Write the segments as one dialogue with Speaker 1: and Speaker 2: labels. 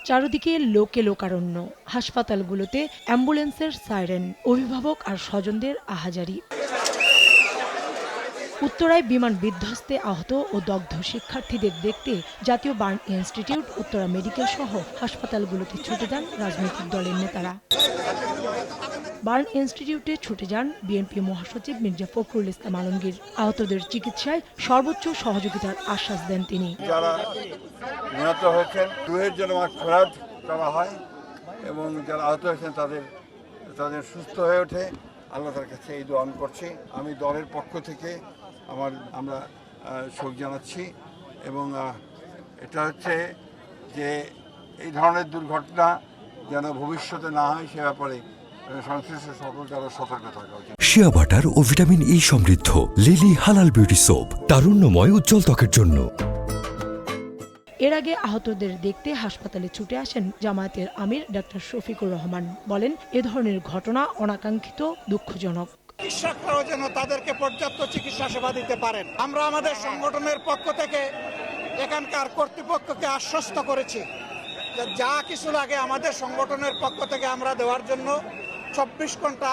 Speaker 1: চারদিকে লোকে লোকারণ্য, হাসপাতালগুলোতে অ্যাম্বুলেন্সের সাইরেন, অভিভাবক আর স্বজনদের আহাজারি। উত্তরায় বিমান বিধ্বস্তে আহত ও দগ্ধ শিক্ষার্থীদের দেখতে জাতীয় বার্ন ইনস্টিটিউট, উত্তরা মেডিকেল সহ হাসপাতালগুলোতে ছুটে যান রাজনৈতিক দলের নেতারা। বার্ন ইনস্টিটিউটে ছুটে যান বিএনপি মহাসচিব মির্জা ফখরুল ইসলাম আলমগীর। আহতদের চিকিৎসায় সর্বোচ্চ সহযোগিতার আশ্বাস দেন তিনি।
Speaker 2: যারা নিহত হয়েছেন রুহের জন্য মাগফিরাত করা হয় এবং যারা আহত হয়েছেন তাদের সুস্থ হয়ে ওঠে, আল্লাহ তার কাছে এই দোয়া করছি। আমি দলের পক্ষ থেকে আমরা শোক জানাচ্ছি এবং এটা হচ্ছে যে এই ধরনের দুর্ঘটনা যেন ভবিষ্যতে না হয় সে ব্যাপারে সংশ্লিষ্ট সকলকে আরো সতর্ক থাকা উচিত।
Speaker 3: শিয়া বাটার ও ভিটামিন ই সমৃদ্ধ লিলি হালাল বিউটি সোপ, তারুণ্যময় উজ্জ্বল ত্বকের জন্য।
Speaker 1: এর আগে আহতদের দেখতে হাসপাতালে ছুটে আসেন জামায়াতের আমির ডাক্তার শফিকুর রহমান। বলেন, এ ধরনের ঘটনা অনাকাঙ্ক্ষিত, দুঃখজনক।
Speaker 4: চিকিৎসকরাও যেন তাদেরকে পর্যাপ্ত চিকিৎসা সেবা দিতে পারেন। আমরা আমাদের সংগঠনের পক্ষ থেকে এখানকার কর্তৃপক্ষকে আশ্বস্ত করেছি যে যা কিছু লাগে আমাদের সংগঠনের পক্ষ থেকে আমরা দেওয়ার জন্য 24 ঘন্টা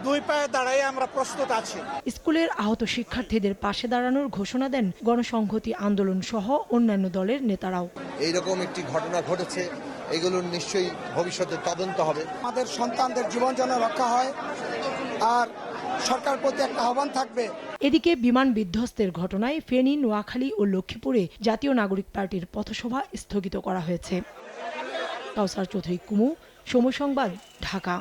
Speaker 4: দুই পায়ে দাঁড়াই আমরা প্রস্তুত আছি।
Speaker 1: স্কুলের আহত শিক্ষার্থীদের পাশে দাঁড়ানোর ঘোষণা দেন গণসংহতি আন্দোলন সহ অন্যান্য দলের নেতারাও।
Speaker 5: এইরকম একটি ঘটনা ঘটেছে, এগুলোর নিশ্চয়ই ভবিষ্যতে তদন্ত হবে।
Speaker 4: আমাদের সন্তানদের জীবন যেন রক্ষা হয় আর সরকার প্রতি একটা আহ্বান থাকবে।
Speaker 1: এদিকে বিমান বিধ্বস্তের ঘটনায় ফেনী, নোয়াখালী ও লক্ষ্মীপুরে জাতীয় নাগরিক পার্টির পথসভা স্থগিত করা হয়েছে। কাউসার চৌধুরী, কুমু, সময় সংবাদ, ঢাকা।